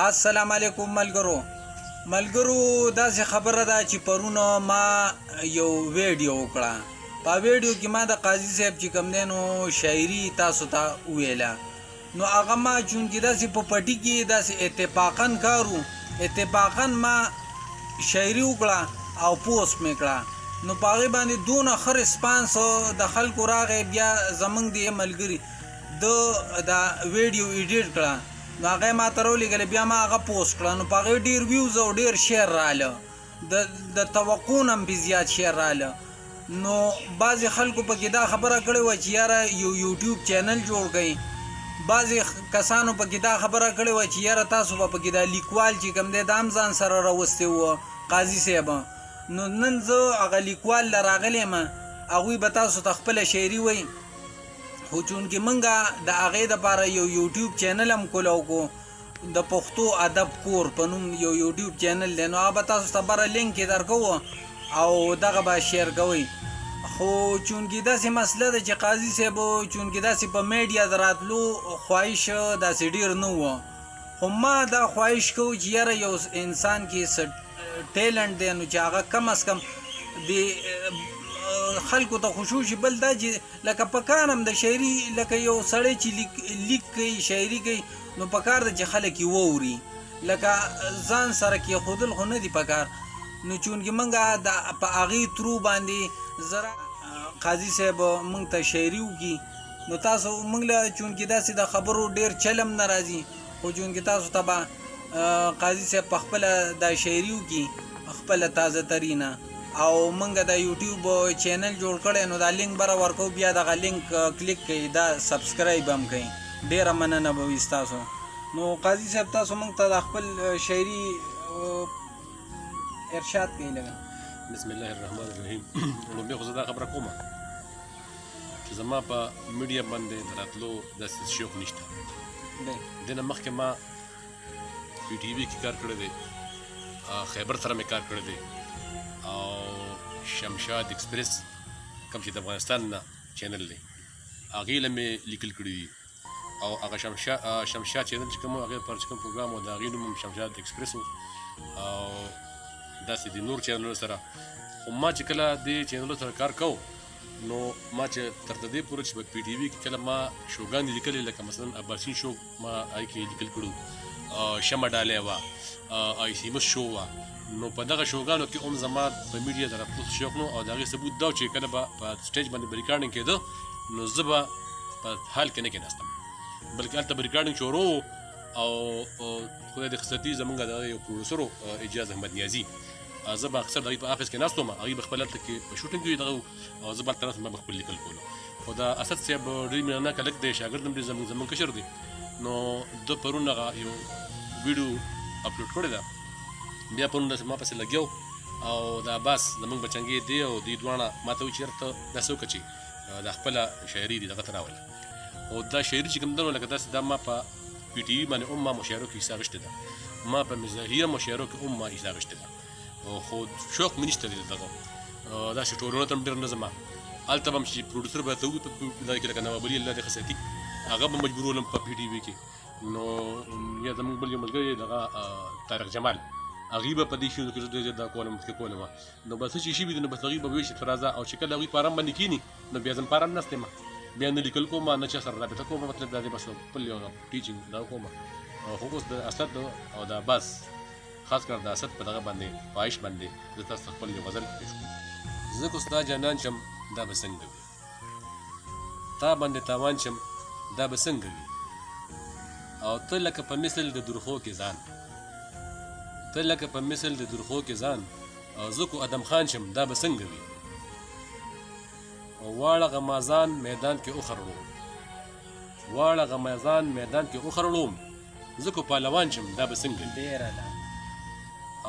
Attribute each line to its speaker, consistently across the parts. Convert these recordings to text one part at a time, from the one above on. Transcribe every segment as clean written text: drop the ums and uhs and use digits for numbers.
Speaker 1: السلام علیکم ملګرو داسې خبره ده چې پرونه ما یو ویډیو وکړه. په ویډیو کې ما د قاضي صاحب چې کوم دی نو شاعري تاسو ته وویله، نو هغه ما چونکې داسې په پټي کې داسې اتفاقاً ما شاعري وکړه او پوسټ مې کړه، نو په هغې باندې دونه ښه رسپانس د خلکو راغی. بیا زمونږ د ملګري دا ویډیو ایډیټ کړه، نو هغه ما ته راولېږله، بیا ما هغه پوسټ کړه، نو په هغې ډېر ویوز او ډېر شیر راله، د توقع نه هم پې زیات شیر راله. نو بعضې خلکو پکې دا خبره کړې وه چې یاره یو یوټیوب چینل جوړ کړئ. بعضې کسانو پکې دا خبره کړې وه چې یاره تاسو به پکې دا لیکوال چې کوم دی دا هم ځان سره راوستی وه قاضي صاحب. نو نن زه هغه لیکوال له راغلی یم، هغوی به تاسو ته خپله شاعري وایي، خو چونکې موږ د هغې دپاره یو یوټیوب چینل هم کولو کو، د پښتو ادب کور په نوم یو یوټیوب چینل دی، نو هغه به تاسو ته بره لینک یې درکوو او دغه به شیر کوئ. خو چونکې داسې مسله ده چې قاضي صاحب چونکې داسې په میډیا د راتلو خواهش داسې ډېر نه و، خو ما دا خواهش کوو چې یاره یو انسان کې څه ټیلنټ دی نو چې هغه کم از کم د خلکو ته خوشوشي. بل دا چې لکه په کار هم د شاعري لکه یو سړی چې لیک کوي شاعري کوي، نو په کار ده چې خلک یې واوري، لکه ځان سره کېښودل خو نه دي په کار. نو چونکې موږ په هغې ترو باندې زره قاضي صاحب موږ ته شاعري وکړي، نو تاسو موږ له چونکې داسې د خبرو ډېر چل هم نه راځي، خو چونکې تاسو ته به قاضي صاحب په خپله دا شاعري وکړي خپله تازه ترینه، او موږ د یوټیوب چینل جوړ کړی، نو دا لینک بره ورکو، بیا دغه لینک کلیک کوئ، دا سبسکرایب هم کوئ. ډېره مننه به وي ستاسو. نو قاضي صاحب تاسو موږ ته د خپل شاعري ارشاد کوئ لږه.
Speaker 2: بسم الله الرحمن الرحیم. لومبې خو زه دا خبره کومه چې زما په میډیا باندې د راتلو داسې شوق نشته. دې نه مخکې ما پی ټي وي کې کار کړی دی، خیبر سره مې کار کړی دی، او شمشاد ایکسپریس کوم چې د افغانستان نه چینل دی هغې له مې لیکل کړي دي، او هغه شمشاد چینل چې کوم هغې پر چې کوم پروګرام و د هغې نوم هم شمشاد ایکسپریس و، او داسې د نور چینلونو سره. خو ما چې کله دې چینلونو سره کار کوو، نو ما چې تر دې پورې چې په پی ټي وي کې کله ما شوګانې لیکلې، لکه مثلا اباسین شو ما هغې کې لیکل کړو، شمع ډالۍ وه، ایسیمس شو وه، نو په دغه شوګانو کې هم زما په میډیا د راتلو شوق نو، او د هغې ثبوت دا چې کله به په سټیج باندې به ریکارډینګ کېده، نو زه به په حال کې نه کېناستم، بلکې هلته به ریکارډینګ شروع و، او خدای دې خصلتي زمونږ د یو پروډوسر و اجاز احمد نیازي، زه به اکثر د هغوی په آفس کې ناست وم، هغوی به خپل هلته کې په شوټینګ کې دغه او زه به هلته ناست وم، ما به خپل لیکل کولو. خو د اسد صاحب ډېر مینهناکه هلک دی، شاګرد هم دی، زمونږ کشر دی، نو ده پرون هغه یو ویډیو اپلوډ کړې ده، بیا پرون داسې ما پسې لګیا او د عباس زمونږ بچنګې دی او دوی دواړه ما ته وایي چې یاره ته داسې وکړه چې دا خپله شاعري دي دغه ته راوله، او دا شاعري چې کوم ده نو لکه داسې دا ما په پی ټي وي باندې هم ما مشاعرو کې حصه اخیستې ده، ما په مزاحیه مشاعرو کې هم ما حصه اخیستې ده، خو شوق مې نشته دی دغه داسې ټولنو ته هم ډېر نه ځم. هلته به هم چې پروډوسر به ته وګورو په دغه کې لکه نواب علي الله دې ښه ساتي، هغه به مجبورولم په پی ټي وي کې، نو یا زموږ بل یو ملګری دغه طارق جمال هغوی به په دې شیانو کې زه دا کولم کولی وه، نو بس څه چې شوي دي نو بس هغوی به وایي چې ته راځه، او چې کله هغوی په ارام باندې کښېني نو بیا زه په ارام ناست یم، بیا نه لیکل کوم نه چا سره رابطه کوم، مطلب دا دی بس خپل یو ټیچینګ دا کوم. خو اوس د اسد او د عباس خاص کر د اسد په دغه باندې خواهش باندې زه تاسو ته خپل یو غزل پیش کوم. زه که ستا جانان شم دا به څنګه وي، تا باندې تاوان شم دا به څنګه وي، او ته لکه په مثل د درخو کې ځان، ته لکه په مثل د درخو کې ځان، او زه کو ادم خان شم دا به څنګه وي، واړه غمازان میدان کې وخرړو، واړه غمازان میدان کې وخرړوم، زه کو پهلوان شم دا به څنګه وي،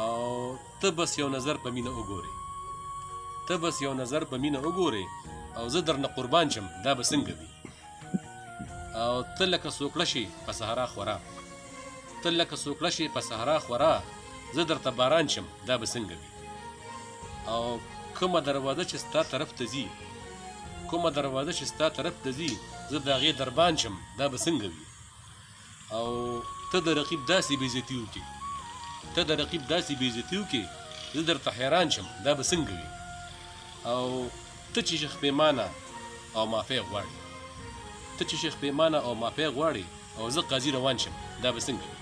Speaker 2: او ته بس یو نظر په مینه وګورې، ته بس یو نظر په مینه وګورې، او زه درنه قربان شم دا به څنګه وي، او ته لکه سوکړه شي په صحرا خورا، ته لکه سوکړه شي په صحرا خورا، زه درته باران شم دا به څنګه وي، او کومه دروازه چې ستا طرف ته ځي، کومه دروازه چې ستا طرف ته ځي، زه د هغې دربان شم دا به څنګه وي، او ته ته د رقیب داسې بېعزتي وکړې زه درته حیران شم دا به څنګه وي او ته چې شیخ پیمانه او معافی غواړې او زه قاضي روان شم دا به څنګه وي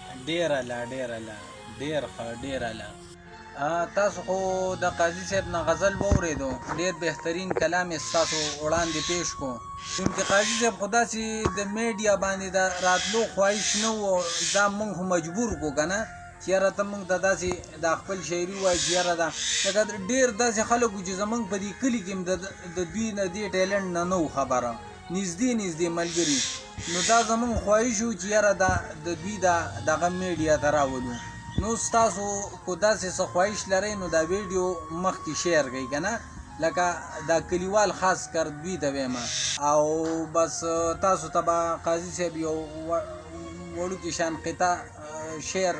Speaker 1: ډیره لا تاسو خو د قاضي صاحب نه غزل واورېدو ډیر بهترین کلام یې ستاسو وړاندې پیش کو چونکې قاضي صاحب خو داسې د میډیا باندې د راتلو خواهش نه و دا موږ خو مجبور کو که نه چې یاره ته موږ ته داسې د خپل شاعري ووایي چې یاره دا لکه ډېر داسې خلک وو چې زموږ په دې کلي کې هم د دوی نه دې ټیلنټ نه و خبره نږدې ملګري نو دا زموږ خواهش و چې یاره دا د دوی دغه میډیا ته راولو نو ستاسو کو داسې څه خواهش لرئ نو دا ویډیو مخکې شیر کړئ که نه لکه دا کلیوال خاص کر دوی ته وایم او بس تاسو ته به قاضي صاحب یو وړوکي شان قطع شعر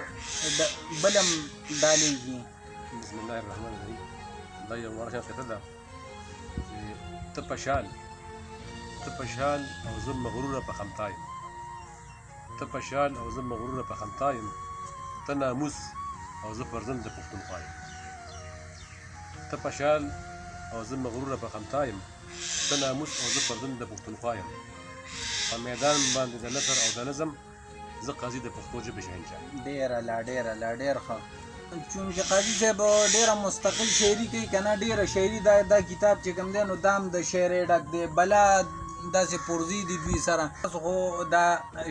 Speaker 1: بلم ډالېږي
Speaker 2: بسم الله الرحمن الرحیم دا یو وړه شان قطعه ده چې ته په شال او زه مغروره په خمتا یم ته ناموس او زه فرزند د پښتونخوا یم په میدان باندې د نثر او د نظم زه قاضي د پښتو ژبې شهنشاه
Speaker 1: ډېره ډېر ښه چونکې قاضي صاحب ډېره مستقل شاعري کوي که نه ډېره شاعري دا کتاب چې کوم دی نو دا هم د شعرې ډک دی بله داسې پرزي دي دوی سره تاسو خو دا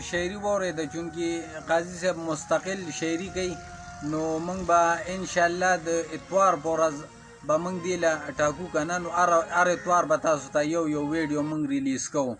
Speaker 1: شاعري واورېده چونکې قاضي صاحب مستقل شاعري کوي نو موږ به انشاءالله د اتوار په ورځ به موږ دې له ټاکو که نه نو هر اتوار به تاسو ته یو ویډیو موږ ریلیز کوو